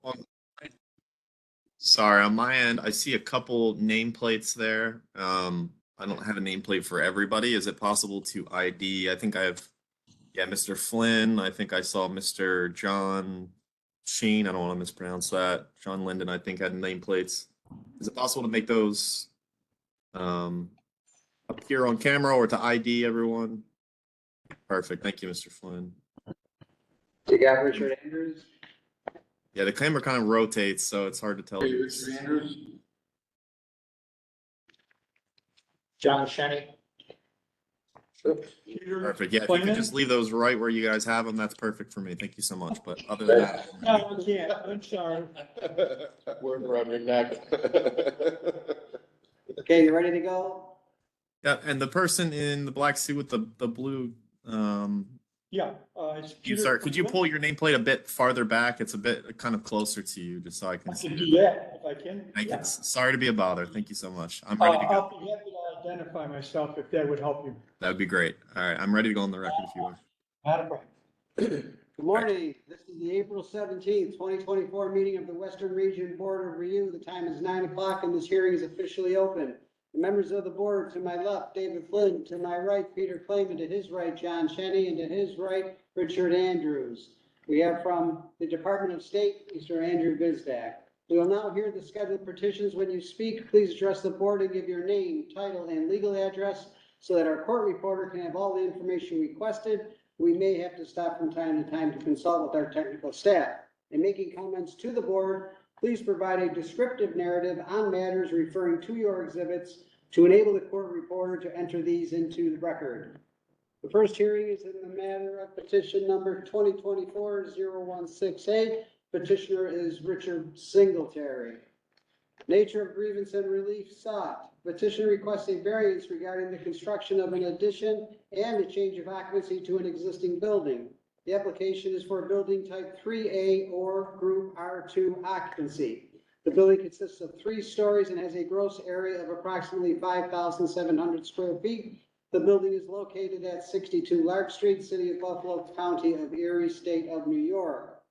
On- Sorry, on my end, I see a couple nameplates there. I don't have a nameplate for everybody. Is it possible to ID? I think I have, yeah, Mr. Flynn. I think I saw Mr. John Sheen. I don't want to mispronounce that. John Linden, I think, had nameplates. Is it possible to make those um, appear on camera or to ID everyone? Perfect. Thank you, Mr. Flynn. You got Richard Andrews? Yeah, the camera kind of rotates, so it's hard to tell. Richard Andrews? John Shenny. Perfect. Yeah, if you could just leave those right where you guys have them, that's perfect for me. Thank you so much. But other than that, No, I can't. I'm sorry. Work around your neck. Okay, you ready to go? yeah, and the person in the black suit with the blue, Yeah. It's you Peter. start. Could you pull your nameplate a bit farther back? It's a bit kind of closer to you, just so I I can can see. do that if I can. Thank you. Yeah. Sorry to be a bother. Thank you so much. I'm ready to go. I'll be happy to identify myself if that would help you. That would be great. All right, I'm ready to go on the record if you are. Not a problem. Good morning. This is the April 17th, 2024 meeting of the Western Region Board of Review. The time is 9 o'clock and this hearing is officially open. The members of the board, to my left, David Flynn, to my right, Peter Clayman, to his right, John Shenny, and to his right, Richard Andrews. We have from the Department of State, Mr. Andrew Bizdak. We will now hear the scheduled petitions. When you speak, please address the board and give your name, title, and legal address so that our court reporter can have all the information requested. We may have to stop from time to time to consult with our technical staff. In making comments to the board, please provide a descriptive narrative on matters referring to your exhibits to enable the court reporter to enter these into the record. The first hearing is in the matter of petition number 2024-0168. Petitioner is Richard Singletary. Nature of grievance and relief sought. Petitioner requests a variance regarding the construction of an addition and a change of occupancy to an existing building. The application is for building type 3A or group R2 occupancy. The building consists of 3 stories and has a gross area of approximately 5,700 square feet. The building is located at 62 Lark Street, City of Buffalo, County of Erie, State of New York.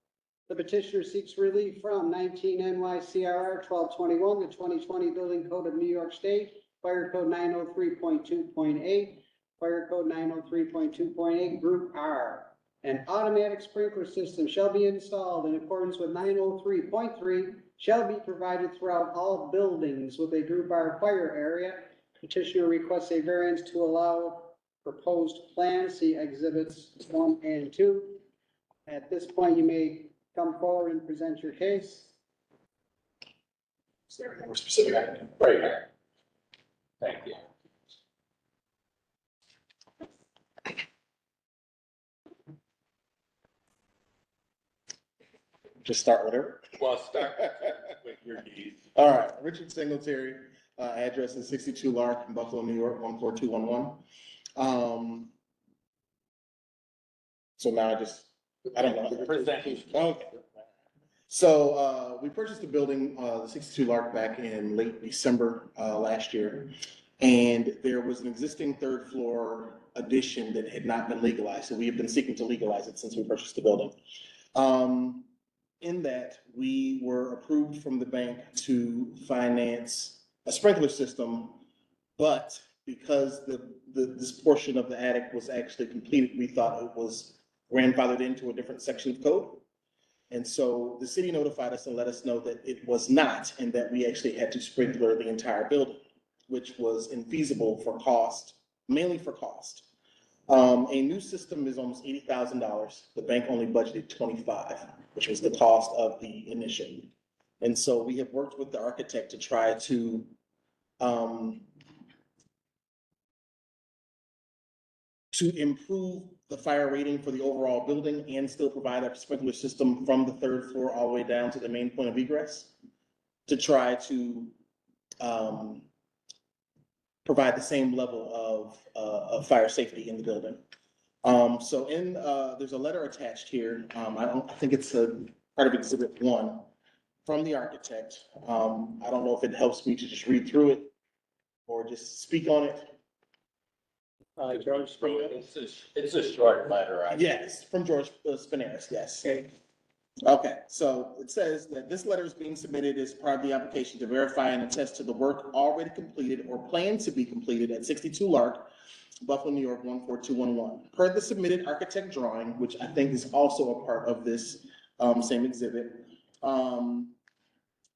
The petitioner seeks relief from 19 NYCRR 1221, the 2020 Building Code of New York State, Fire Code 903.2.8, Fire Code 903.2.8, Group R. An automatic sprinkler system shall be installed in accordance with 903.3, shall be provided throughout all buildings with a Group R fire area. Petitioner requests a variance to allow proposed plan, see exhibits 1 and 2. At this point, you may come forward and present your case. Is there any more specific? Right here. Thank you. Just start whatever. Well, start with your deeds. All right, Richard Singletary, address is 62 Lark in Buffalo, New York, 14211. So now I don't know. Present. Okay. So we purchased the building, the 62 Lark, back in late December last year. And there was an existing 3rd floor addition that had not been legalized. So we have been seeking to legalize it since we purchased the building. In that, we were approved from the bank to finance a sprinkler system, but because this portion of the attic was actually completed, we thought it was grandfathered into a different section of code. And so the city notified us and let us know that it was not, and that we actually had to sprinkler the entire building, which was infeasible for cost, mainly for cost. A new system is almost $80,000. The bank only budgeted $25,000, which was the cost of the initial. And so we have worked with the architect to try to improve the fire rating for the overall building and still provide a sprinkler system from the 3rd floor all the way down to the main point of egress to try to provide the same level of fire safety in the building. So there's a letter attached here. I think it's a part of Exhibit 1 from the architect. I don't know if it helps me to just read through it or just speak on it. George, it's a short letter. Yes, from George Spinaris, yes. Okay. Okay, so it says that this letter is being submitted as part of the application to verify and attest to the work already completed or planned to be completed at 62 Lark, Buffalo, New York, 14211. Per the submitted architect drawing, which I think is also a part of this same exhibit,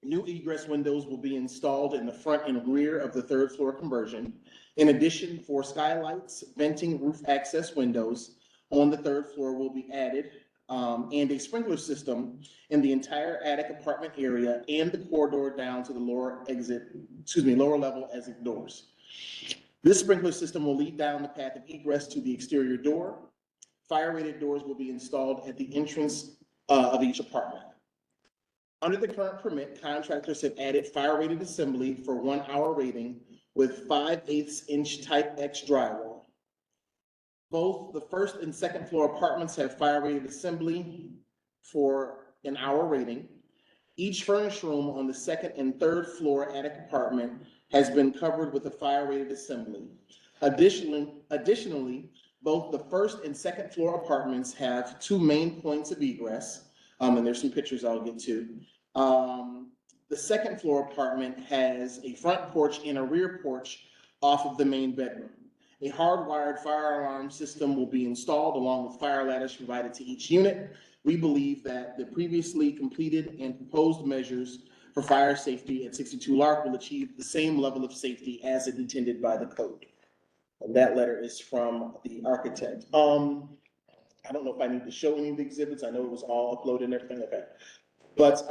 new egress windows will be installed in the front and rear of the third floor conversion. In addition, for skylights, venting, roof access windows on the third floor will be added, and a sprinkler system in the entire attic apartment area and the corridor down to the lower level exit doors. This sprinkler system will lead down the path of egress to the exterior door. Fire-rated doors will be installed at the entrance of each apartment. Under the current permit, contractors have added fire-rated assembly for 1 hour rating with 5/8 inch type X drywall. Both the first and second floor apartments have fire-rated assembly for an hour rating. Each furnished room on the second and third floor attic apartment has been covered with a fire-rated assembly. Additionally, both the first and second floor apartments have 2 main points of egress, and there's some pictures I'll get to. The second floor apartment has a front porch and a rear porch off of the main bedroom. A hardwired fire alarm system will be installed along with fire ladders provided to each unit. We believe that the previously completed and proposed measures for fire safety at 62 Lark will achieve the same level of safety as intended by the code. And that letter is from the architect. I don't know if I need to show any of the exhibits. I know it was all uploaded and everything like that. But,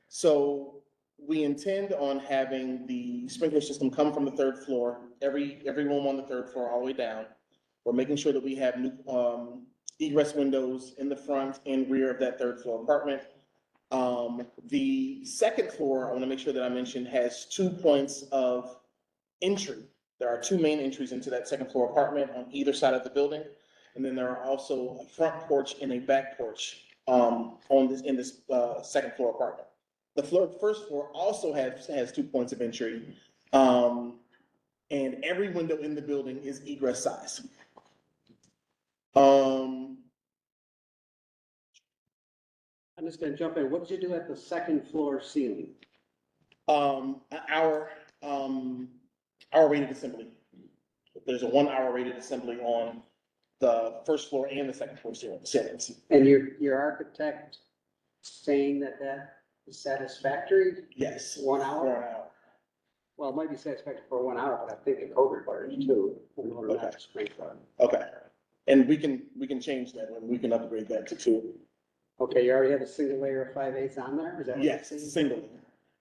so we intend on having the sprinkler system come from the third floor, every room on the third floor all the way down. We're making sure that we have new, egress windows in the front and rear of that third floor apartment. The second floor, I want to make sure that I mentioned, has 2 points of entry. There are 2 main entries into that second floor apartment on either side of the building. And then there are also a front porch and a back porch in this second floor apartment. The first floor also has 2 points of entry, and every window in the building is egress size. I'm just gonna jump in. What did you do at the second floor ceiling? Our rated assembly. There's a 1 hour rated assembly on the first floor and the second floor ceilings. And your architect saying that is satisfactory? Yes. 1 hour? For an hour. Well, it might be satisfactory for 1 hour, but I think the code requires 2. in order not Okay. to sprinkler. Okay. And we can change that one. We can upgrade that to 2. Okay, you already have a single layer of 5/8 on there? Is that what you're Yes, saying? single.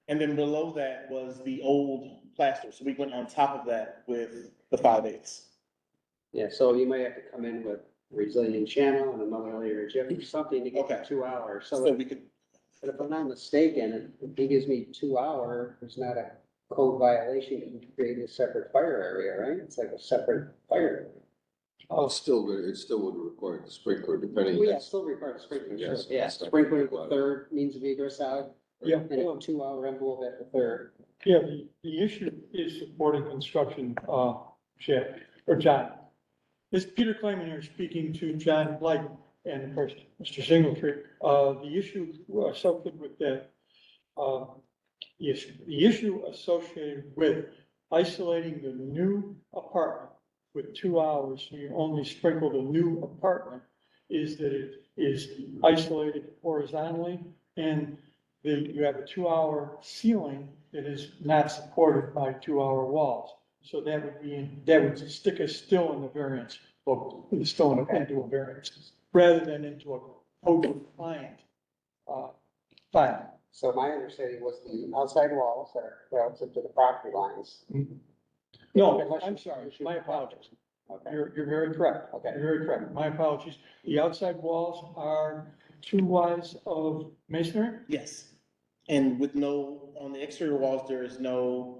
And then below that was the old plaster. So we went on top of that with the 5/8. Yeah, so you might have to come in with resilient channel and another layer of gypsum or something to get Okay. to 2 hours. So So, we could, but if I'm not mistaken, if he gives me 2 hour, it's not a code violation to create a separate fire area, right? It's like a separate fire. Oh, it still would require the sprinkler depending. Well, yeah, still requires sprinkler, sure. Yes. Yeah, sprinkler at the third means of egress out, Yeah, and a 2 hour envelope at the third. yeah, the issue is supporting construction, Chad, or John. This is Peter Kleiman here speaking to John Blight and of course, Mr. Singletree. The issue associated with that, the issue associated with isolating the new apartment with 2 hours, so you only sprinkle the new apartment, is that it is isolated horizontally and you have a 2 hour ceiling that is not supported by 2 hour walls. So that would stick us still in the variance, or still into a variance, rather than into a code compliant, file. So my understanding was the outside walls that are relative to the property lines. No, I'm sorry, my apologies. Okay, You're very correct. Okay. You're very correct. My apologies. The outside walls are 2 wides of masonry? yes. And with on the exterior walls, there is no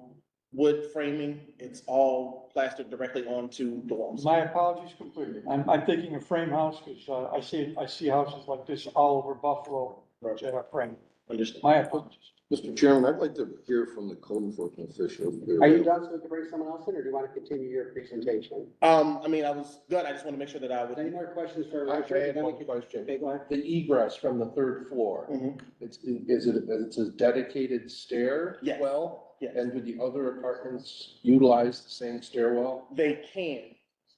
wood framing. It's all plastered directly onto the walls. My apologies completely. I'm thinking of frame house because I see houses like this all over Buffalo that are framed. Understand. My apologies. Mr. Chairman, I'd like to hear from the code enforcement official. Are you done, so we can bring someone else in, or do you want to continue your presentation? I mean, I was good. I just want to make sure that I Any would. more questions for I Richard? have Then we one can- question. Okay, go ahead. The egress from the third floor, Mhm. it's a dedicated stair Yes. well? Yes. And do the other apartments utilize the same stairwell? They can.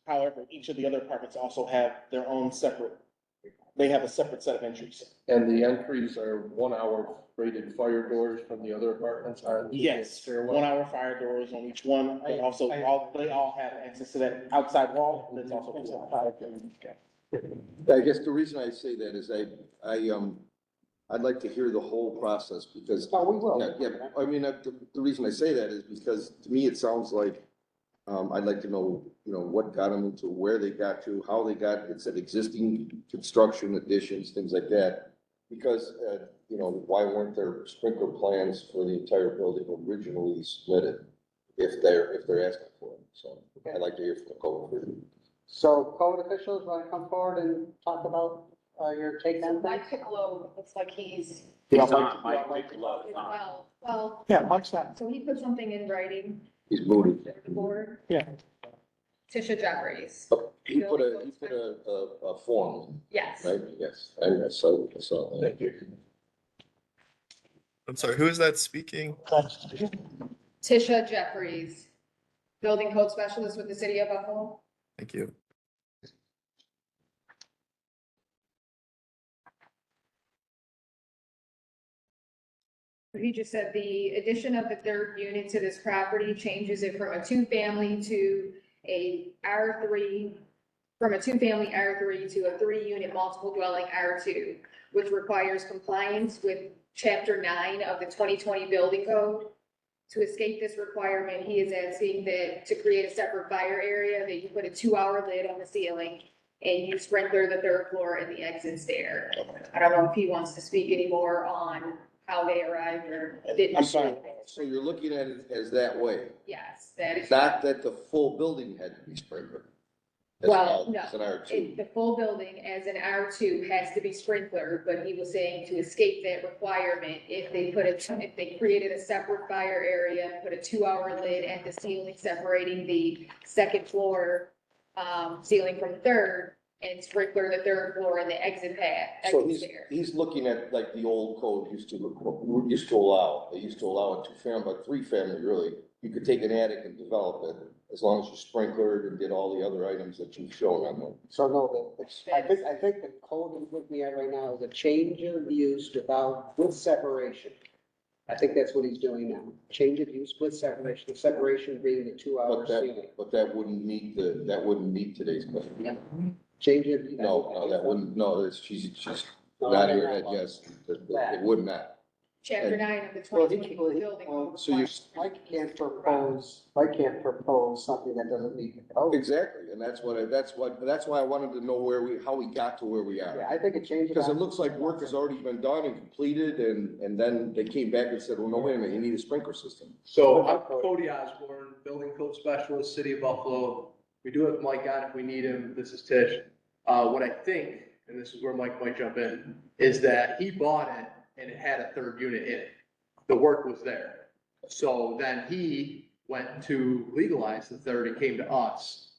However, each of the other apartments also have their own separate, they have a separate set of entries. And the entries are 1 hour rated fire doors from the other apartments on each Yes, stairwell? 1 hour fire doors on each one, but also they all have access to that outside wall that's also. I guess the reason I say that is I'd like to hear the whole process because, Oh, we will. yeah, I mean, the reason I say that is because to me, it sounds like, I'd like to know, what got them into where they got to, how they got, it said existing construction additions, things like that. Because, why weren't there sprinkler plans for the entire building originally submitted if they're asking for it? So I'd like to hear from the code. So code officials want to come forward and talk about your take on things? Mike Piccolo looks like he's, He's on, Mike Piccolo. well, Yeah, Mike's not. so he put something in writing He's booted. for the board. Yeah. Tisha Jeffries, He put a form, yes. right? Yes, I saw that. Thank you. I'm sorry, who is that speaking? Tisha Jeffries, building code specialist with the city of Buffalo. Thank you. He just said the addition of the third unit to this property changes it from a two-family to a R3, from a two-family R3 to a three-unit multiple dwelling R2, which requires compliance with Chapter 9 of the 2020 Building Code. To escape this requirement, he is asking that to create a separate fire area, that you put a 2-hour lid on the ceiling and you sprinkler the third floor and the exit stair. I don't know if he wants to speak anymore on how they arrived or didn't. I'm sorry. So you're looking at it as that way, Yes, that is. not that the full building had to be sprinkled. As Well, no, As an R2. the full building as an R2 has to be sprinklered, but he was saying to escape that requirement, if they created a separate fire area, put a 2-hour lid at the ceiling separating the second floor, ceiling from third, and sprinkler the third floor and the exit path. So exit stair. he's looking at like the old code used to allow, they used to allow a 2-family, but 3-family really. You could take an attic and develop it as long as you sprinklered and did all the other items that you've shown on there. So no, I think the code he's looking at right now is a change of use with separation. I think that's what he's doing now. Change of use with separation, the separation being the 2-hour ceiling. But that wouldn't meet today's code. Change of. No, that wouldn't, no, she's No, not I here, don't know. yes, it would not. Chapter 9 of the Well, 2020 Building Code. So you, Mike can't propose something that doesn't meet the code. exactly, and that's why I wanted to know how we got to where we Yeah, are. I think a change. Because it looks like work has already been done and completed, and then they came back and said, well, no, wait a minute, you need a sprinkler system. So I'm Cody Osborne, building code specialist, city of Buffalo. We do have Mike on if we need him. This is Tish. What I think, and this is where Mike might jump in, is that he bought it and it had a third unit in it. The work was there. So then he went to legalize the third and came to us.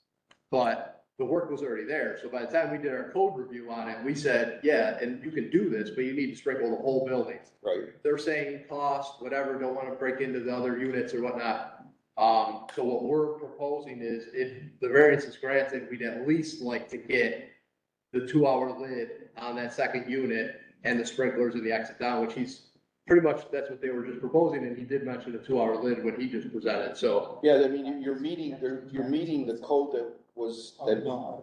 But the work was already there. So by the time we did our code review on it, we said, yeah, and you can do this, but you need to sprinkle the whole building. Right. They're saying cost, whatever, don't want to break into the other units or whatnot. So what we're proposing is if the variance is granted, we'd at least like to get the 2-hour lid on that second unit and the sprinklers and the exit down, which he's pretty much, that's what they were just proposing. And he did mention the 2-hour lid when he just presented. So Yeah, I mean, you're meeting the code that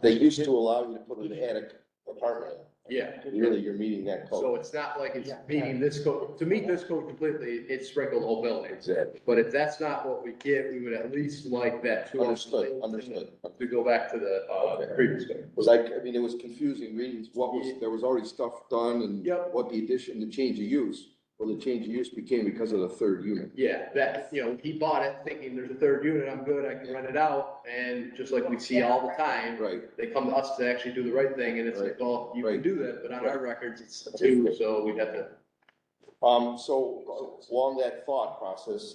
they used to allow you to put an attic apartment. yeah. Really, you're meeting that So code. it's not like it's meeting this code. To meet this code completely, it's sprinkled the whole building. Exactly. But if that's not what we get, we would at least like that 2 hours. Understood. To go back to the, Okay. previous code. Was I mean, it was confusing reading there was already stuff done and Yep. what the change of use. Well, the change of use became because of the third unit. Yeah, that, he bought it thinking there's a third unit, I'm good, I can rent it out, and just like we see all the time, Right. they come to us to actually do the right thing, and it's like, well, you can Right. do that, but on our records, it's 2, so we'd have to. So along that thought process,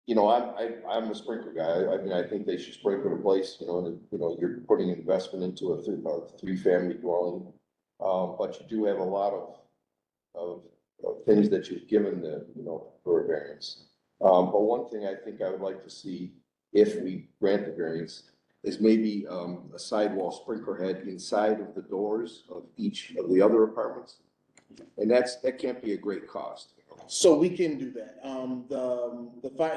you know, I'm a sprinkler guy. I mean, I think they should sprinkler the place, you know, and, you know, you're putting investment into a three-family dwelling. But you do have a lot of things that you've given the, you know, for a variance. But one thing I think I would like to see, if we grant the variance, is maybe, a sidewall sprinkler head inside of the doors of each of the other apartments. And that can't be a great cost. So we can do that.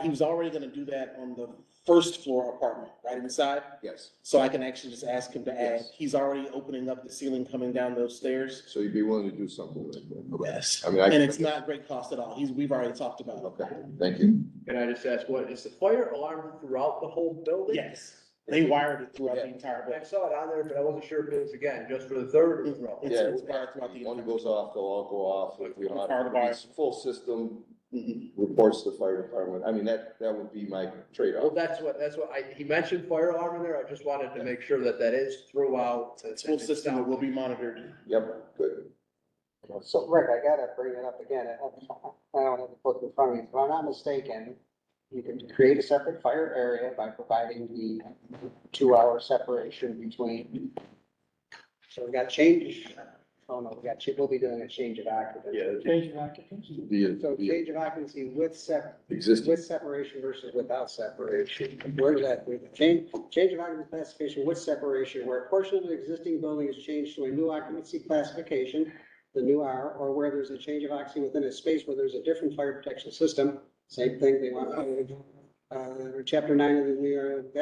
He was already gonna do that on the first floor apartment, right inside. Yes, So I can actually just ask him to add, Yes. he's already opening up the ceiling coming down those stairs. so you'd be willing to do something with it? Okay. Yes. I mean, And it's not great cost at all. We've already talked about it. Okay, thank you. Can I just ask, what, is the fire alarm throughout the whole building? Yes, they wired it throughout the Yeah. entire I building. saw it on there, but I wasn't sure if it was, again, just for the third or throughout. It's wired throughout the One entire. goes off, they'll all go off. If we don't Fire have department. it's full system, Mhm. reports to the fire department. I mean, that would be my Well, trade-off. that's what he mentioned fire alarm in there. I just wanted to make sure that that is throughout. It's a full system that will be monitored. Yep, good. So Rick, I gotta bring it up again. I don't have the book in front of me. If I'm not mistaken, you can create a separate fire area by providing the 2-hour separation between. So we got change, we'll be doing a change of occupancy. Change of occupancy. So change of occupancy with Existing. separation versus without separation. Where does that, change of occupancy classification with separation, where a portion of the existing building is changed to a new occupancy classification, the new R, or where there's a change of occupancy within a space where there's a different fire protection system. Same thing, they want, chapter 9 of the New York,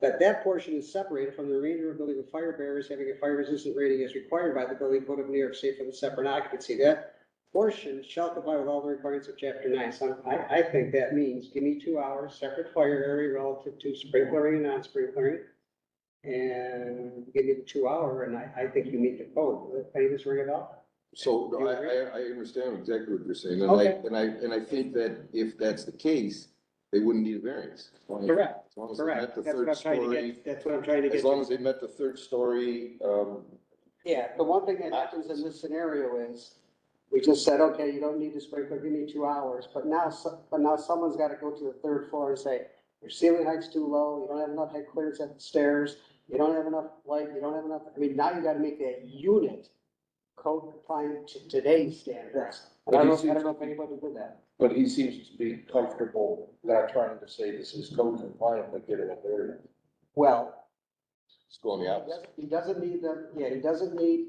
that portion is separated from the remainder of the building with fire barriers having a fire resistant rating as required by the building code of New York State for the separate occupancy. That portion shall comply with all the requirements of chapter 9. So I think that means give me 2 hours, separate fire area relative to sprinklering and non-sprinklering. And give me the 2-hour, and I think you meet the code. Any of this ring it up? So You I agree? understand exactly what you're saying. And Okay. I think that if that's the case, they wouldn't need a variance. As long as- Correct, As long as they met correct. the That's what third I'm trying to story, get, that's what I'm trying to get. as long as they met the third story, Yeah, the one thing that happens in this scenario is, we just said, okay, you don't need to sprinkler, give me 2 hours, but now someone's gotta go to the third floor and say, your ceiling height's too low, you don't have enough head clearance at the stairs, you don't have enough light, you don't have enough, I mean, now you gotta make that unit code compliant to today's standards. And I don't know if anybody did that. But he seems to be comfortable not trying to say this is code compliant, but getting a variance. Well, it's going the opposite. he doesn't need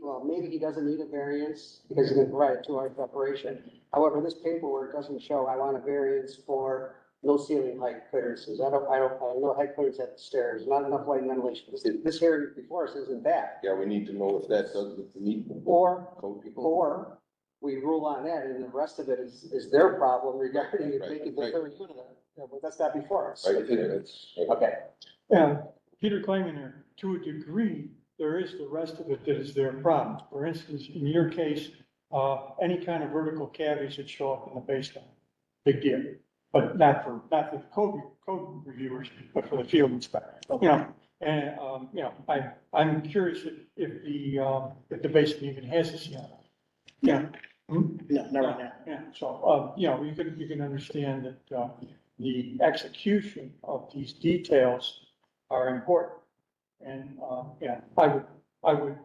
well, maybe he doesn't need a variance because he can provide a 2-hour separation. However, this paperwork doesn't show, I want a variance for no ceiling height clearances. I don't, no height clearance at the stairs, not enough light and ventilation. This hearing before us isn't that. Yeah, we need to know if that doesn't meet Or, code people. or we rule on that and the rest of it is their problem regarding Right, making the right. third unit. But that's not before us. Right, it's. Okay. Yeah, Peter claiming there, to a degree, there is the rest of it that is their problem. For instance, in your case, any kind of vertical cavities that show up in the basement, big deal. But not for the code reviewers, but for the field inspector, you know? And, you know, I'm curious if the basement even has a ceiling. Yeah. Hmm? No, not right now. Yeah, so, you know, you can understand that, the execution of these details are important. And, yeah, I would,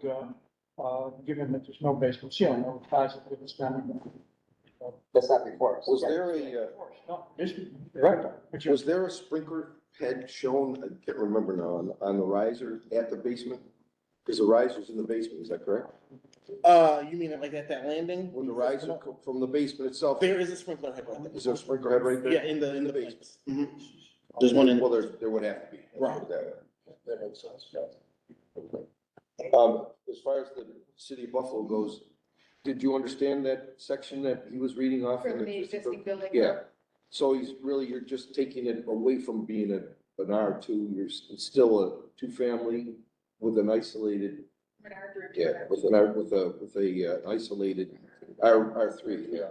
given that there's no basement ceiling, I would positive it's not. That's not before us. Was Okay. there a, No, this, right, but you, was there a sprinkler head shown, I can't remember now, on the riser at the basement? Because the riser's in the basement, is that correct? You mean like at that landing? When the riser from the basement itself, There is a sprinkler head right there. is there a sprinkler head right there? Yeah, in the basement. Mhm. There's one in, Well, there would have to be. Right. That makes sense, yeah. Okay. As far as the city of Buffalo goes, did you understand that section that he was reading off? in From the existing building. Yeah, so you're just taking it away from being an R2, it's still a 2-family with an isolated, An R3. yeah, with a isolated R3, yeah.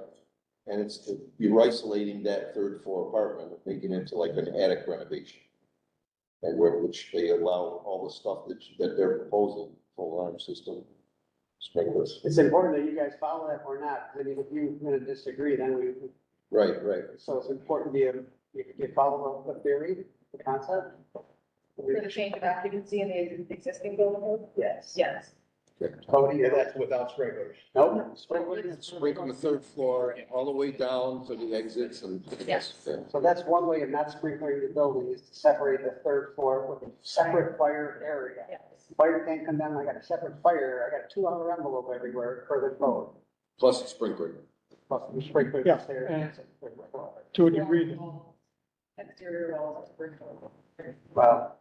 And you're isolating that third floor apartment, making it into like an attic renovation. And which they allow all the stuff that they're proposing, full alarm system, sprinklers. It's important that you guys follow that or not. I mean, if you're gonna disagree, then we, Right, right. so it's important you follow the theory, the concept. For the change of occupancy in the existing building code? Yes. Yes. Cody, Yeah, that's without sprinklers. nope. Sprinkler. Sprinkle the third floor all the way down to the exits and. Yes. Yeah. So that's one way of not sprinkling the building is to separate the third floor with a separate fire area. Yes. Fire can't come down, I got a separate fire, I got a 2-hour envelope everywhere for the code. Plus the sprinkler. Plus the sprinkler Yeah, upstairs. and- To a degree, Exterior walls. Brick. Well,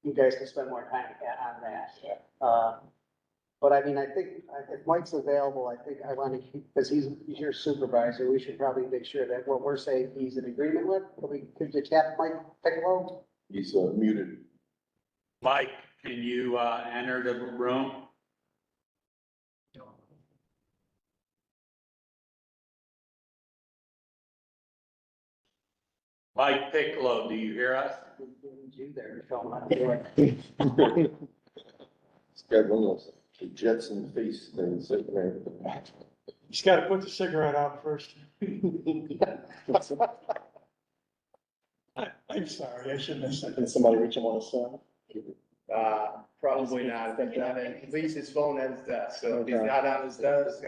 you guys can spend more time on that. But I mean, I think if Mike's available, I think I want to keep, because he's your supervisor, we should probably make sure that what we're saying, he's in agreement with. Could you tap Mike Piccolo? He's muted. Mike, can you enter the room? Mike Piccolo, do you hear us? You there, Phil, not doing. He's got one of those Jetson face things sitting there. he's got to put the cigarette out first. I'm sorry, I shouldn't have said Can that. somebody reach him on his cell? Probably not. I think at least his phone has desk, so if he's not on his desk,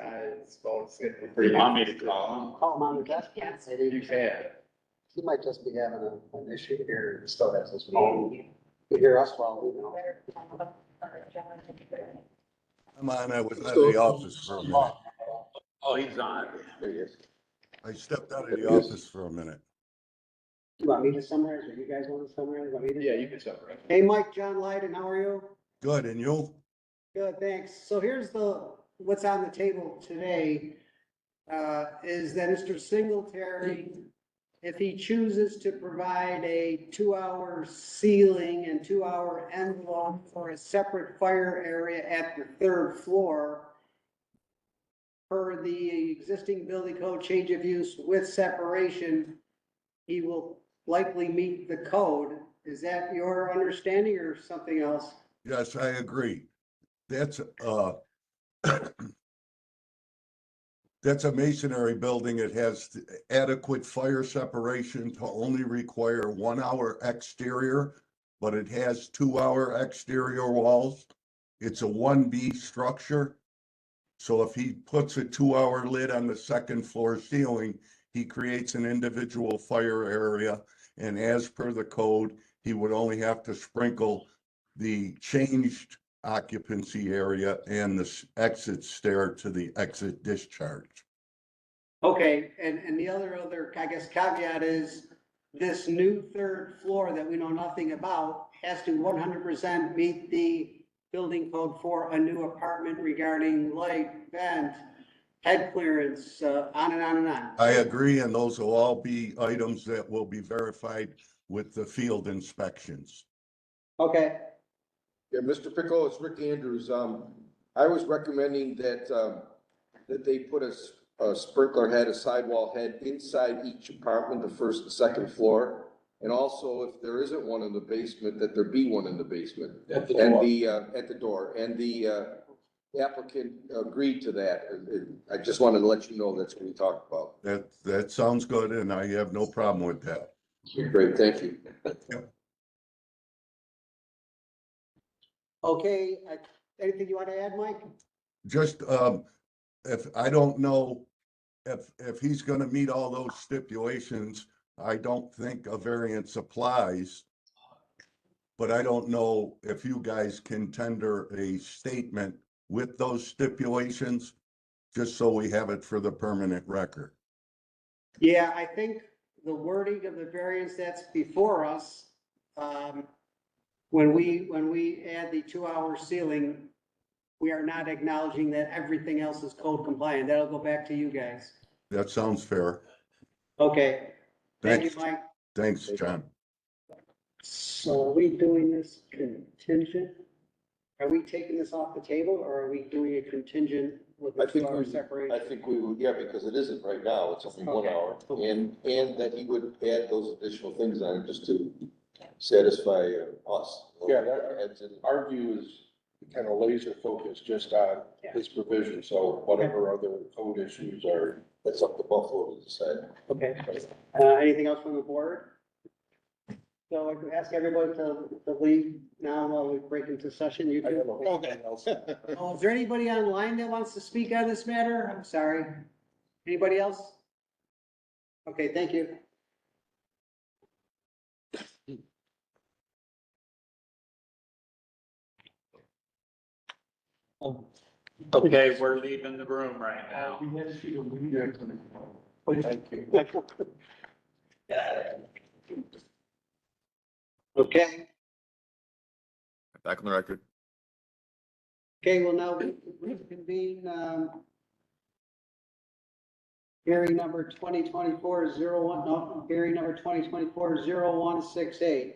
his phone's getting Do pretty. you want me to call Call him on the desk. Yes. You can. He might just be having an issue here, and still has his phone. You hear us well, we know. I'm on, I was out of the office for a minute. Oh, he's on. There he is. I stepped out of the office for a minute. You want me to summarize, or you guys want to summarize? Want me to? Yeah, you can summarize. Hey, Mike, John Lyden, how are you? Good, and you? Good, thanks. So here's what's on the table today, is that Mr. Singletary, if he chooses to provide a 2-hour ceiling and 2-hour envelope for a separate fire area at the third floor, per the existing building code change of use with separation, he will likely meet the code. Is that your understanding or something else? Yes, I agree. That's, that's a masonry building. It has adequate fire separation to only require 1 hour exterior, but it has 2-hour exterior walls. It's a 1B structure. So if he puts a 2-hour lid on the second floor ceiling, he creates an individual fire area. And as per the code, he would only have to sprinkle the changed occupancy area and the exit stair to the exit discharge. Okay, and the other, I guess, caveat is this new third floor that we know nothing about has to 100% meet the building code for a new apartment regarding light, vent, head clearance, on and on and on. I agree, and those will all be items that will be verified with the field inspections. Okay, Yeah, Mr. Piccolo, it's Rick Andrews. I was recommending that they put a sprinkler head, a sidewall head inside each apartment, the first and second floor. And also, if there isn't one in the basement, that there be one in the basement. At the And door. at the door, and the applicant agreed to that. I just wanted to let you know that's what we talked about. That sounds good, and I have no problem with that. Great, thank you. okay, anything you want to add, Mike? Just, if, I don't know if he's gonna meet all those stipulations, I don't think a variance applies. But I don't know if you guys can tender a statement with those stipulations, just so we have it for the permanent record. Yeah, I think the wording of the variance that's before us, when we add the 2-hour ceiling, we are not acknowledging that everything else is code compliant. That'll go back to you guys. That sounds fair. Okay. Thank you, Thanks. Mike. Thanks, John. So are we doing this contingent? Are we taking this off the table or are we doing a contingent with the I think 2-hour we, separation? I think we would, yeah, because it isn't right now, it's only 1 hour. And that he would add those additional things on it just to satisfy us. Yeah, our view is kind of laser focused just on this provision, so whatever other code issues are, that's up to Buffalo to decide. Okay. Anything else from the board? So I could ask everybody to leave now while we break into session. You I two. don't know anything else. Oh, is there anybody online that wants to speak on this matter? I'm sorry. Anybody else? Okay, thank you. Okay, we're leaving the room right now. We had to do Thank you. Okay, Back on the record. okay, well now we convene, hearing number 2024-01, no, hearing number 2024-0168.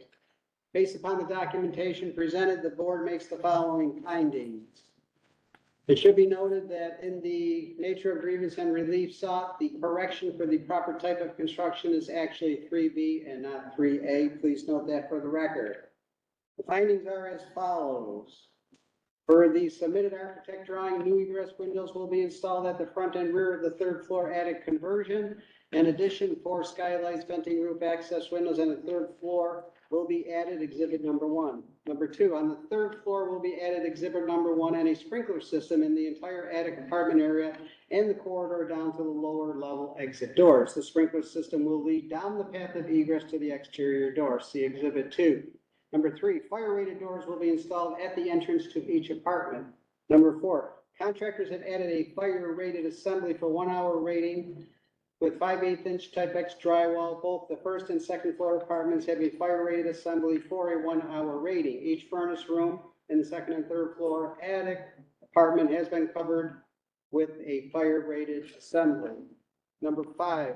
Based upon the documentation presented, the board makes the following findings. It should be noted that in the nature of grievance and relief sought, the correction for the proper type of construction is actually 3B and not 3A. Please note that for the record. The findings are as follows. For the submitted architect drawing, new egress windows will be installed at the front and rear of the third floor attic conversion. In addition, 4 skylights, venting roof access windows on the third floor will be added, exhibit number 1. Number 2, on the third floor will be added exhibit number 1 and a sprinkler system in the entire attic apartment area and the corridor down to the lower level exit doors. The sprinkler system will lead down the path of egress to the exterior door. See exhibit 2. Number 3, fire rated doors will be installed at the entrance to each apartment. Number 4, contractors have added a fire rated assembly for 1 hour rating with 5/8 inch type X drywall. Both the first and second floor apartments have a fire rated assembly for a 1 hour rating. Each furnace room in the second and third floor attic apartment has been covered with a fire rated assembly. Number 5,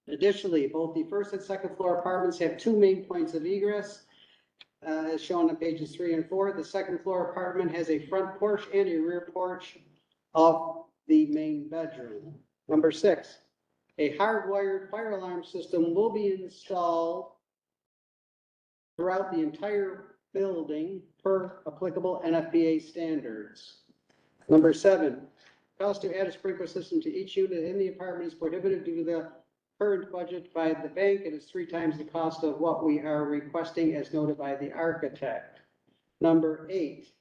additionally, both the first and second floor apartments have 2 main points of egress. As shown on pages 3 and 4, the second floor apartment has a front porch and a rear porch of the main bedroom. Number 6, a hardwired fire alarm system will be installed throughout the entire building per applicable NFPA standards. Number 7, cost to add a sprinkler system to each unit in the apartment is prohibited due to the current budget by the bank. It is 3 times the cost of what we are requesting as noted by the architect. Number 8,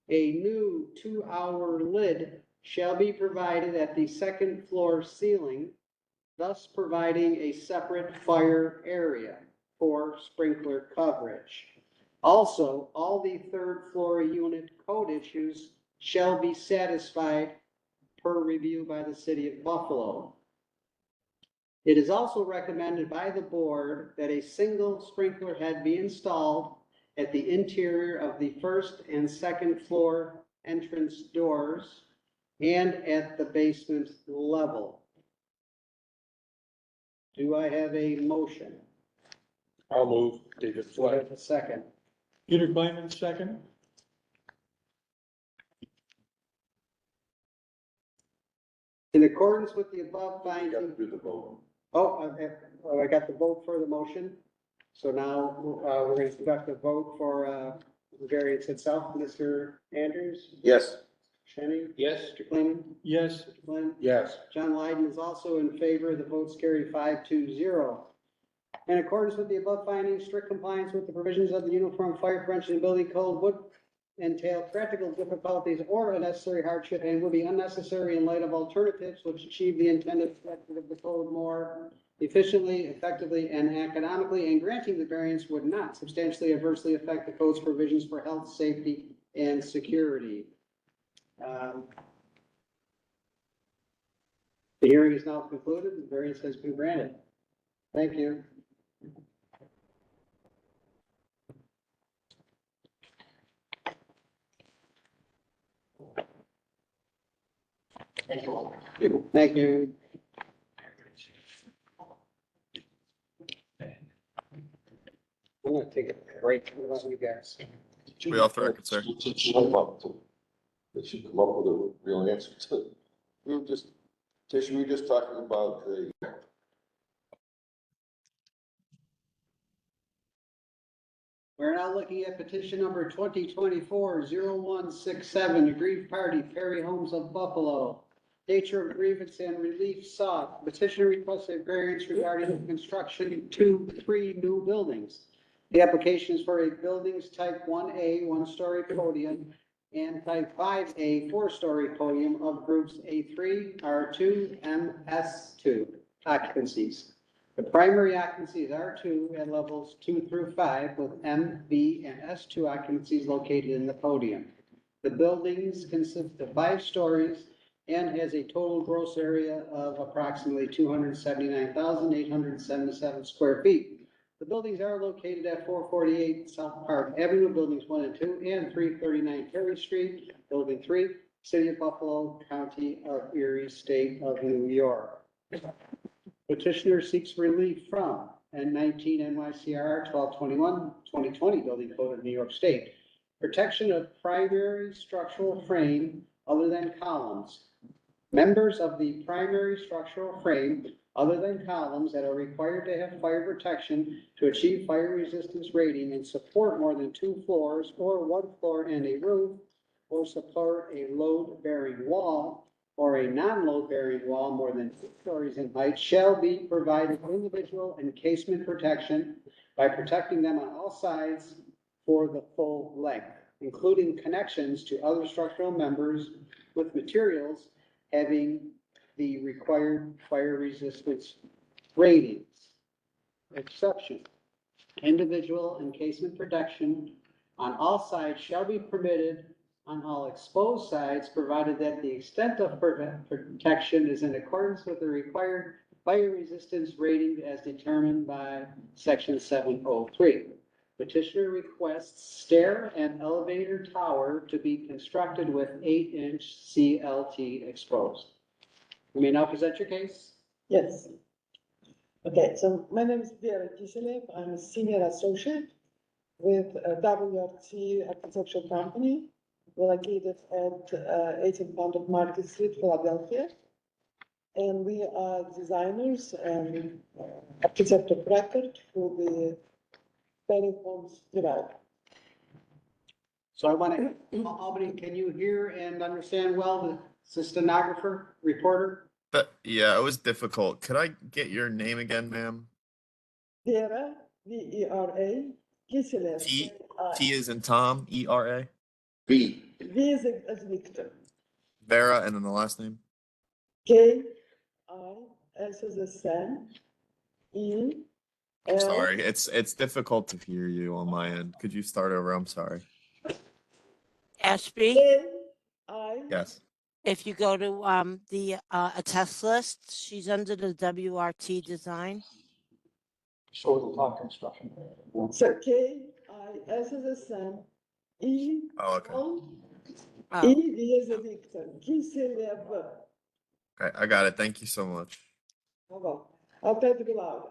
a new 2-hour lid shall be provided at the second floor ceiling, thus providing a separate fire area for sprinkler coverage. Also, all the third floor unit code issues shall be satisfied per review by the city of Buffalo. It is also recommended by the board that a single sprinkler head be installed at the interior of the first and second floor entrance doors and at the basement level. Do I have a motion? I'll move, David Do I Fleck. have a second? Peter Byman, second. In accordance with the above You got to finding, do the vote. I got the vote for the motion. So now, we're going to conduct a vote for, the variance itself. Mr. Andrews? Yes. Shenny? Yes. Mr. Cleaning? Yes, Mr. Flynn? Yes. John Lydon is also in favor. The votes carry 5-0. In accordance with the above findings, strict compliance with the provisions of the Uniform Fire Prevention and Building Code would entail practical difficulties or unnecessary hardship and would be unnecessary in light of alternatives which achieve the intended objective of the code more efficiently, effectively, and economically, and granting the variance would not substantially adversely affect the code's provisions for health, safety, and security. The hearing is now concluded. The variance has been granted. Thank you. Thank you. I'm gonna take a break. What about you guys? We off the record, sir. They should come up with a real answer to. We were just, Tish, we were just talking about the. We're now looking at petition number 2024-0167, aggrieved party, Perry Homes of Buffalo. Nature of grievance and relief sought. Petitioner requests a variance regarding the construction of 3 new buildings. The application is for a buildings type 1A, 1-story podium, and type 5A, 4-story podium of groups A3, R2, MS2 occupancies. The primary occupancies are R2 at levels 2 through 5, with M, B, and S2 occupancies located in the podium. The buildings consist of 5 stories and has a total gross area of approximately 279,877 square feet. The buildings are located at 448 South Park Avenue, buildings 1 and 2, and 339 Perry Street, building 3, City of Buffalo, County of Erie, State of New York. Petitioner seeks relief from N19 NYCR 1221/2020 Building Code of New York State. Protection of primary structural frame other than columns. Members of the primary structural frame other than columns that are required to have fire protection to achieve fire resistance rating and support more than 2 floors or 1 floor and a roof, or support a load-bearing wall or a non-load-bearing wall more than 2 stories in height shall be provided individual encasement protection by protecting them on all sides for the full length, including connections to other structural members with materials having the required fire resistance ratings. Exception: individual encasement protection on all sides shall be permitted on all exposed sides, provided that the extent of protection is in accordance with the required fire resistance rating as determined by section 703. Petitioner requests stair and elevator tower to be constructed with 8-inch CLT exposed. You may now present your case. Yes. Okay, so my name is Vera Kiselev. I'm a senior associate with WRT Architectural Company. We're located at 1800 Market Street, Philadelphia. And we are designers and architect of record for the Perry Homes development. So I want to, Albany, can you hear and understand well the stenographer, reporter? Yeah, it was difficult. Could I get your name again, ma'am? Vera, V-E-R-A, Kiselev. T is in Tom, E-R-A. B. V is as Victor. Vera, and then the last name? K-I-S as a Sam, E. I'm sorry, it's difficult to hear you on my end. Could you start over? I'm sorry. Ashby, Yes. if you go to the attest list, she's under the WRT design. So it'll talk construction. So K-I-S as a Sam, E. Oh, okay. Oh. E V as a Victor, Kiselev. Okay, I got it. Thank you so much. Hold on, I'll try to be louder.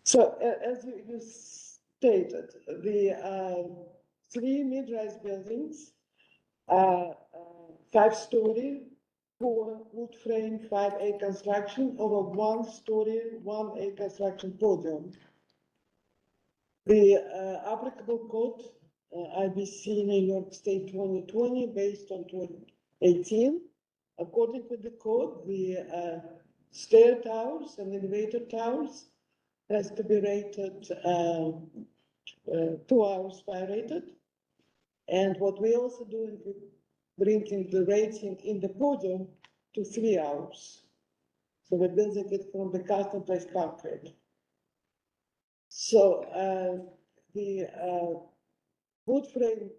So as you stated, the 3 mid-rise buildings, 5-story, 4 wood frame, 5A construction over 1-story, 1A construction podium. The applicable code, IBC New York State 2020, based on 2018. According to the code, the stair towers and elevator towers has to be rated 2 hours fire rated. And what we also doing, we bringing the rating in the podium to 3 hours. So we're building it from the custom placed concrete. So the wood frame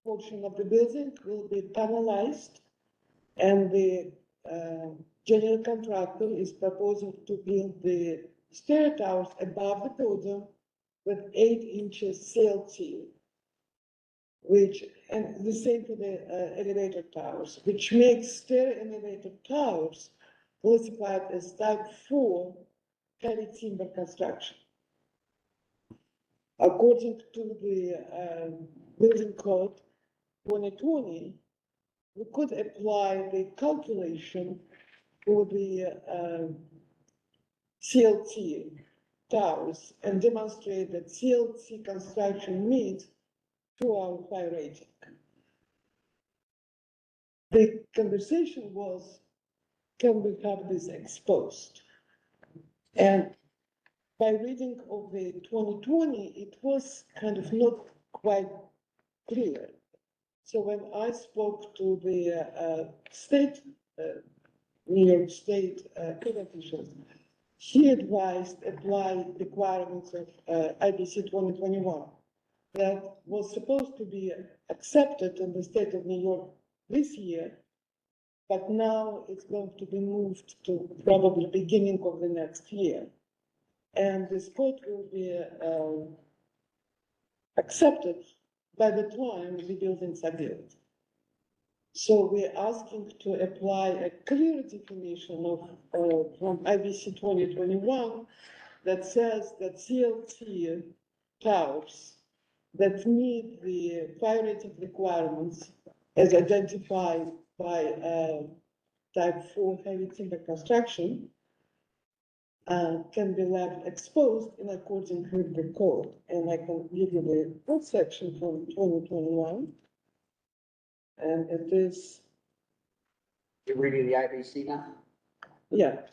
portion of the building will be panelized, and the general contractor is proposing to build the stair towers above the podium with 8 inches CLT, which, and the same for the elevator towers, which makes stair and elevator towers classified as type 4 heavy timber construction. According to the building code 2020, we could apply the calculation for the CLT towers and demonstrate that CLT construction meets 2-hour fire rating. The conversation was, can we have this exposed? And by reading of the 2020, it was kind of not quite clear. So when I spoke to the New York State code officials, he advised apply requirements of IBC 2021 that was supposed to be accepted in the state of New York this year, but now it's going to be moved to probably beginning of the next year. And this code will be accepted by the time the buildings are built. So we're asking to apply a clear definition of from IBC 2021 that says that CLT towers that meet the fire rating requirements as identified by type 4 heavy timber construction can be left exposed in accordance with the code. And I can give you the code section from 2021. And it is. You're reading the IBC now? Yeah.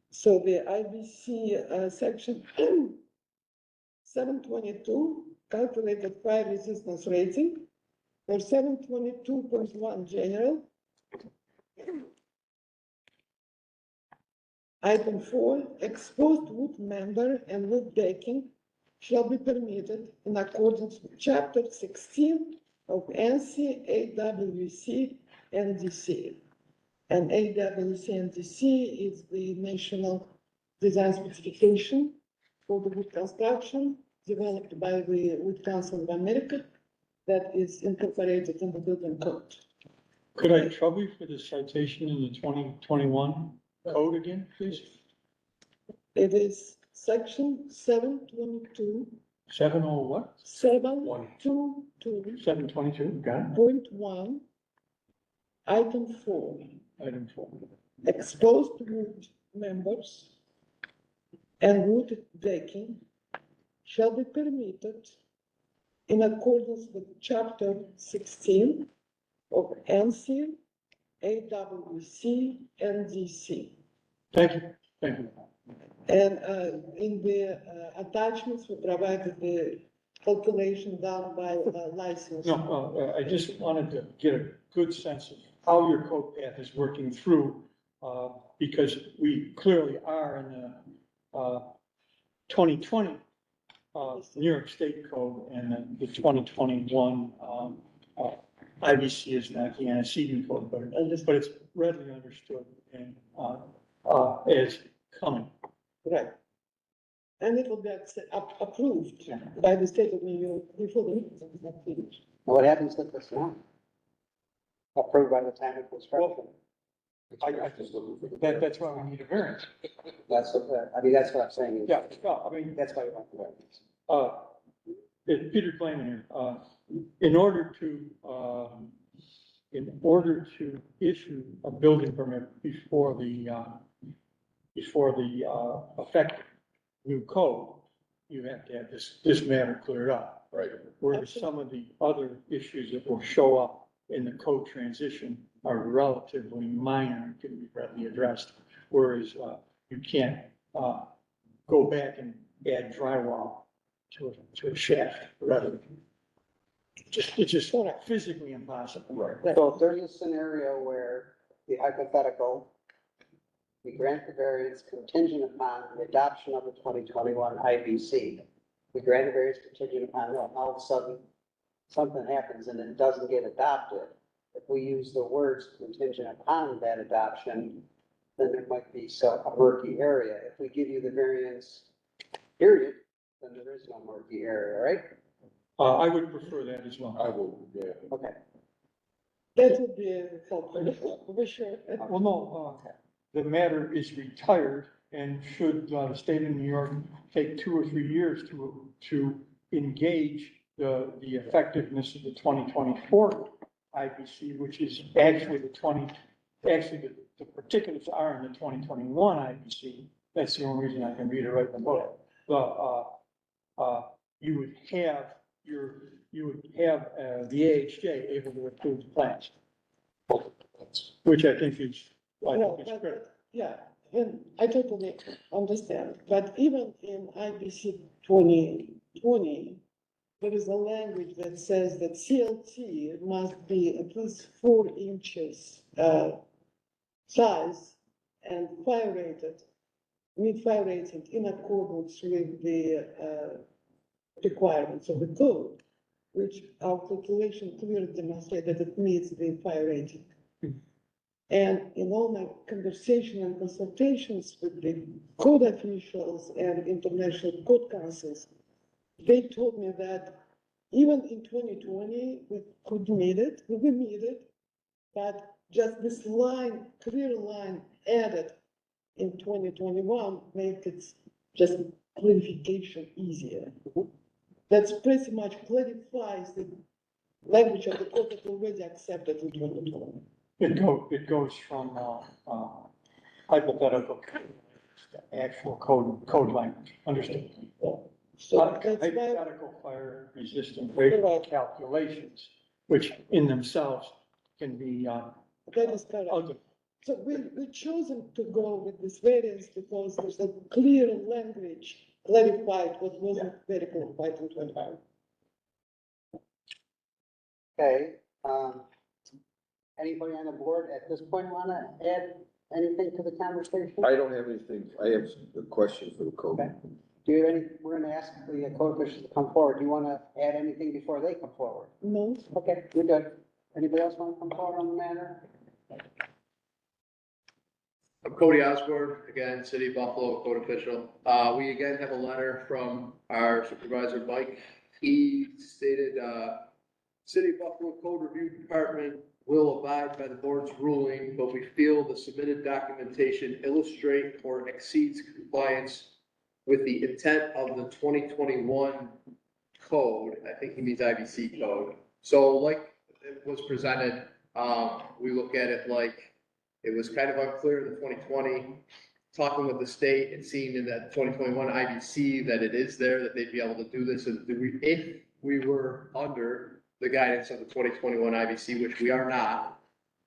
So the IBC section 722 calculated fire resistance rating for 722.1 general. Item 4, exposed wood member and wood decking shall be permitted in accordance with Chapter 16 of ANSI AWC NDC. And AWC NDC is the national design specification for the wood construction developed by the Wood Council of America that is incorporated in the building code. Could I trouble you for the citation in the 2021 code again, please? It is section 722. 70 what? 722. 722, got it. Point 1, item 4, Item 4. exposed wood members and wood decking shall be permitted in accordance with Chapter 16 of ANSI AWC NDC. Thank you, thank you. And in the attachments, we provided the calculation done by license. No, I just wanted to get a good sense of how your code path is working through, because we clearly are in the 2020 New York State Code, and then the 2021 IBC is not the antecedent code, but it's readily understood and as coming. Right. And it will be approved by the state of New York before the meeting is not finished. What happens if it's not approved by the time of construction? That's why we need a variance. That's what, I mean, that's what I'm saying. Yeah, no, I mean, That's why we want the variance. Peter Klayman here, in order to issue a building permit before the effective new code, you have to have this matter cleared up. Right. Whereas some of the other issues that will show up in the code transition are relatively minor and can be readily addressed. Whereas you can't go back and add drywall to a shaft rather. It's just physically impossible. Right. So if there's a scenario where the hypothetical, we grant the variance contingent upon the adoption of the 2021 IBC. We grant the variance contingent upon that, and all of a sudden, something happens and it doesn't get adopted. If we use the words contingent upon that adoption, then there might be a murky area. If we give you the variance, period, then there is no murky area, right? I would prefer that as well. I will, yeah. Okay. That would be helpful, for sure. Well, no, the matter is retired, and should the state of New York take 2 or 3 years to engage the effectiveness of the 2024 IBC, which is actually the particulars are in the 2021 IBC, That's the only reason I can read it right in the book. You would have the AHJ able to approve the plans. Which I think is Well, critical. but, yeah, and I totally understand, but even in IBC 2020, there is a language that says that CLT must be at least 4 inches size and fire rated, meet fire rated in accordance with the requirements of the code, which our calculation clearly demonstrate that it meets the fire rating. And in all my conversation and consultations with the code officials and international code councils, they told me that even in 2020, we could meet it, we will meet it, but just this line, clear line added in 2021 make it just clarification easier. That's pretty much clarifies the language of the code that already accepted in 2020. It goes from, hypothetical to actual code language, understood? So that's why, Hypothetical fire resistant rate calculations, which in themselves can be, that is correct. ugly. So we chosen to go with this variance because there's a clear language clarified what wasn't very clarified in 25. Okay, anybody on the board at this point want to add anything to the conversation? I don't have anything, I have a question for the code. Okay. Do you have any, we're gonna ask the code officials to come forward. Do you want to add anything before they come forward? No, Okay, you're good. Anybody else want to come forward on the matter? I'm Cody Osborne, again, City of Buffalo code official. We again have a letter from our supervisor, Mike. He stated, City of Buffalo Code Review Department will abide by the board's ruling, but we feel the submitted documentation illustrate or exceeds compliance with the intent of the 2021 code. I think he means IBC code. So like it was presented, we look at it like it was kind of unclear in the 2020, talking with the state and seeing in that 2021 IBC that it is there, that they'd be able to do this. And if we were under the guidance of the 2021 IBC, which we are not,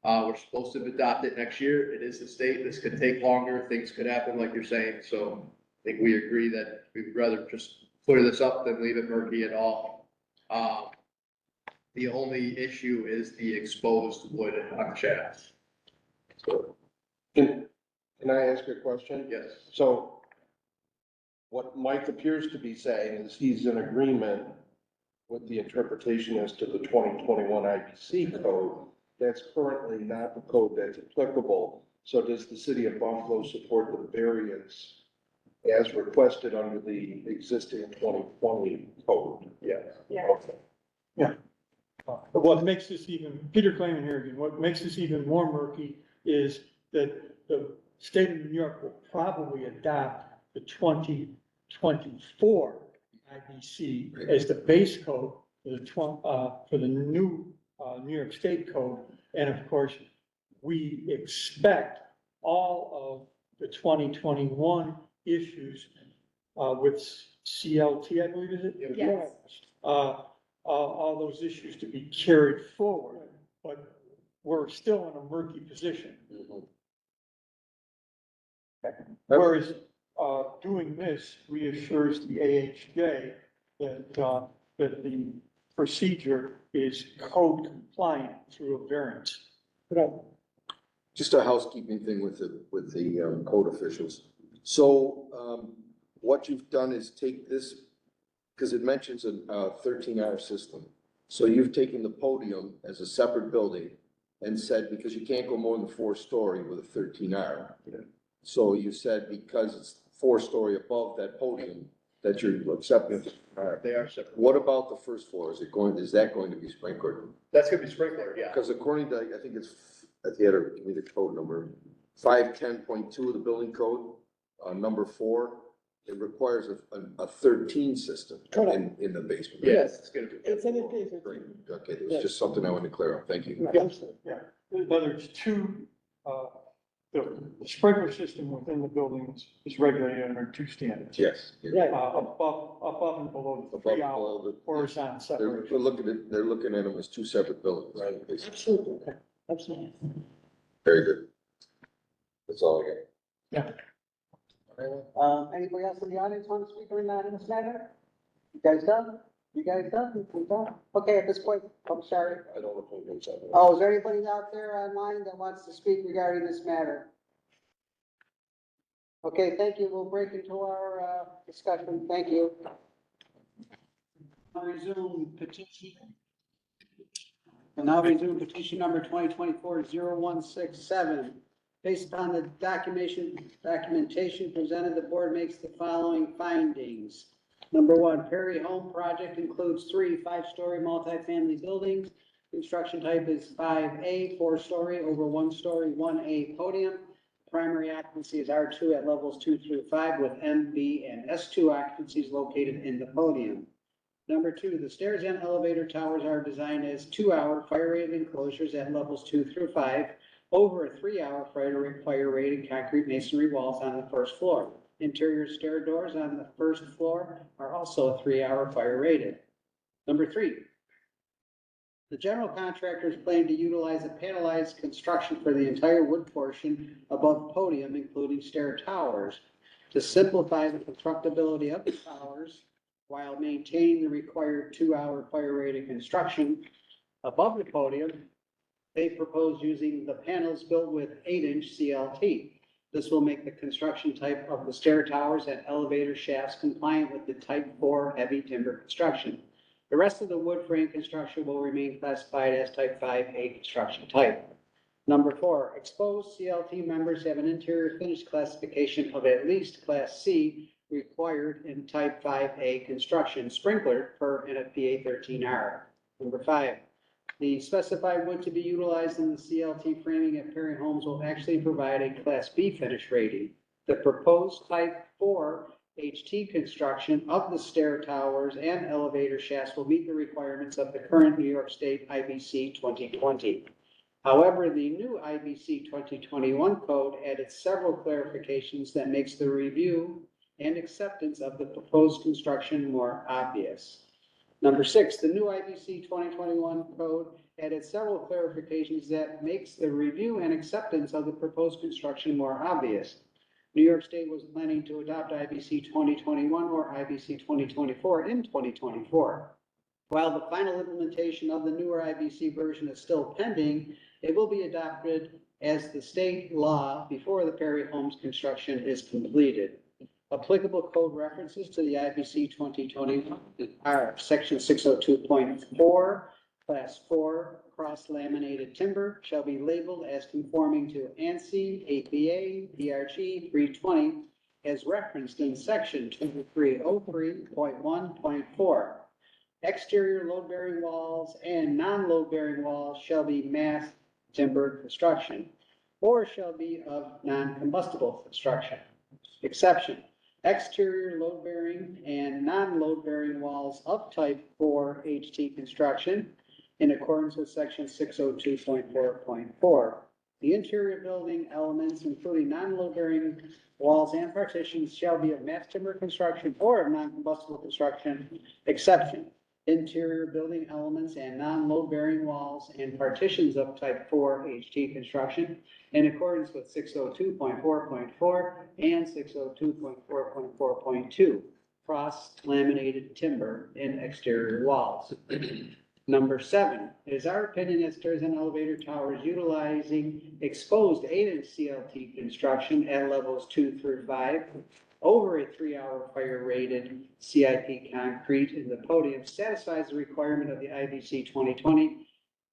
we're supposed to adopt it next year. It is the state. This could take longer. Things could happen like you're saying. So I think we agree that we'd rather just clear this up than leave it murky at all. The only issue is the exposed wood on the shaft. So, Can I ask a question? yes. So what Mike appears to be saying is he's in agreement with the interpretation as to the 2021 IBC code. That's currently not the code that's applicable. So does the city of Buffalo support the variance as requested under the existing 2020 code? Yeah. Okay. What makes this even, Peter Clayman here again, what makes this even more murky is that the state of New York will probably adopt the 2024 IBC as the base code for the new New York State code. And of course, we expect all of the 2021 issues with CLT, I believe, is it? Yes. All those issues to be carried forward, but we're still in a murky position. Whereas, doing this reassures the AHJ that, that the procedure is code compliant through a variance. Just a housekeeping thing with the code officials. So, what you've done is take this, because it mentions a 13R system. So you've taken the podium as a separate building and said, because you can't go more than 4-story with a 13R. So you said because it's 4-story above that podium, that you're accepting. They are separate. What about the first floor? Is that going to be sprinkled? That's gonna be sprinkler, yeah. Because according to, I think it's, at the other, give me the code number, 510.2 of the building code, number 4, it requires a 13 system in the basement. Yes, it's gonna be. It's an increase. Great. Okay, it was just something I wanted to clear up. Thank you. Yeah. In other words, the the sprinkler system within the building is regulated under two standards. Yes. Right. Above and below the 3 hour Above, below horizontal They're separation. they're looking at them as two separate buildings. Right. Absolutely, absolutely. Very good. That's all I got. Anybody else in the audience want to speak on this matter? You guys done? You guys done? We done? Okay, at this point, I'm sorry. I don't know if anybody's. Oh, is there anybody out there online that wants to speak regarding this matter? Okay, thank you. We'll break into our, discussion. Thank you. I'll resume petition. And now resume petition number 2024-0167. Based upon the documentation presented, the board makes the following findings. Number one, Perry Home project includes 3 5-story multifamily buildings. Construction type is 5A, 4-story over 1-story, 1A podium. Primary occupancy is R2 at levels 2 through 5 with MB and S2 occupancies located in the podium. Number two, the stairs and elevator towers are designed as 2-hour fire-rated enclosures at levels 2 through 5 over a 3-hour fire-rated concrete masonry walls on the first floor. Interior stair doors on the first floor are also 3-hour fire-rated. Number three, the general contractors plan to utilize a panelized construction for the entire wood portion above podium, including stair towers, to simplify the constructability of the towers while maintaining the required 2-hour fire-rated construction above the podium. They propose using the panels built with 8-inch CLT. This will make the construction type of the stair towers and elevator shafts compliant with the Type 4 heavy timber construction. The rest of the wood frame construction will remain classified as Type 5A construction type. Number four, exposed CLT members have an interior finish classification of at least Class C required in Type 5A construction sprinkler per NFPA 13R. Number five, the specified wood to be utilized in the CLT framing at Perry Homes will actually provide a Class B finish rating. The proposed Type 4 HT construction of the stair towers and elevator shafts will meet the requirements of the current New York State IBC 2020. However, the new IBC 2021 code added several clarifications that makes the review and acceptance of the proposed construction more obvious. Number six, the new IBC 2021 code added several clarifications that makes the review and acceptance of the proposed construction more obvious. New York State was planning to adopt IBC 2021 or IBC 2024 in 2024. While the final implementation of the newer IBC version is still pending, it will be adopted as the state law before the Perry Homes construction is completed. Applicable code references to the IBC 2021 are section 602.4, class 4, cross-laminated timber shall be labeled as conforming to ANSI, APA, DRG 320 as referenced in section 2303.1.4. Exterior load-bearing walls and non-load-bearing walls shall be mass timber construction or shall be of non-combustible construction. Exception. Exterior load-bearing and non-load-bearing walls of type 4 HT construction in accordance with section 602.4.4. The interior building elements, including non-load-bearing walls and partitions, shall be of mass timber construction or of non-combustible construction. Exception. Interior building elements and non-load-bearing walls and partitions of type 4 HT construction in accordance with 602.4.4 and 602.4.4.2, cross-laminated timber in exterior walls. Number seven, it is our opinion that stairs and elevator towers utilizing exposed 8-inch CLT construction at levels 2 through 5 over a 3-hour fire-rated CIP concrete in the podium satisfies the requirement of the IBC 2020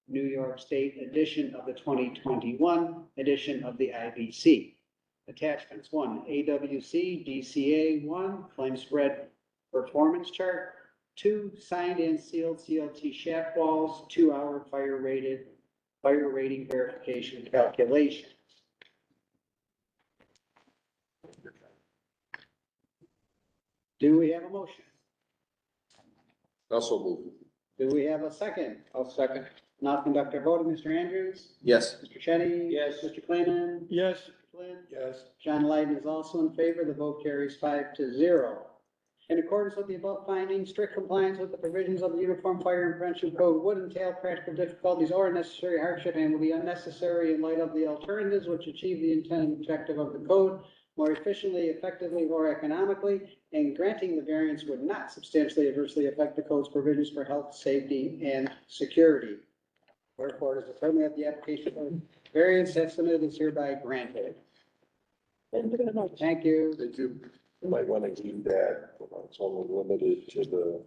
New York State edition of the 2021 edition of the IBC. Attachments: 1, AWC DCA 1 flame spread performance chart. 2, signed and sealed CLT shaft walls, 2-hour fire rating verification calculation. Do we have a motion? Also move. Do we have a second? I'll second. Now conduct our voting. Mr. Andrews? Yes. Mr. Shetty? Yes. Mr. Clayman? Yes, Mr. Flynn. Yes. John Lydon is also in favor. The vote carries 5-0. In accordance with the above findings, strict compliance with the provisions of the Uniform Fire and Prevention Code would entail practical difficulties or unnecessary hardship and will be unnecessary in light of the alternatives which achieve the intended objective of the code more efficiently, effectively, or economically, and granting the variance would not substantially adversely affect the code's provisions for health, safety, and security. Wherefore, it is determined that the application for variance as submitted is hereby granted. Thank you very much. Thank you. Did you? You might want to keep that, it's only limited to the.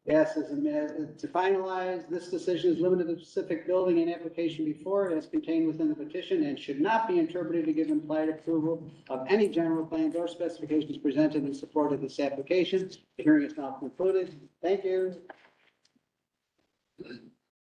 Yes, as a minute, to finalize, this decision is limited to the specific building and application before it as contained within the petition and should not be interpreted to give implied approval of any general plans or specifications presented in support of this application. The hearing is now concluded. Thank you.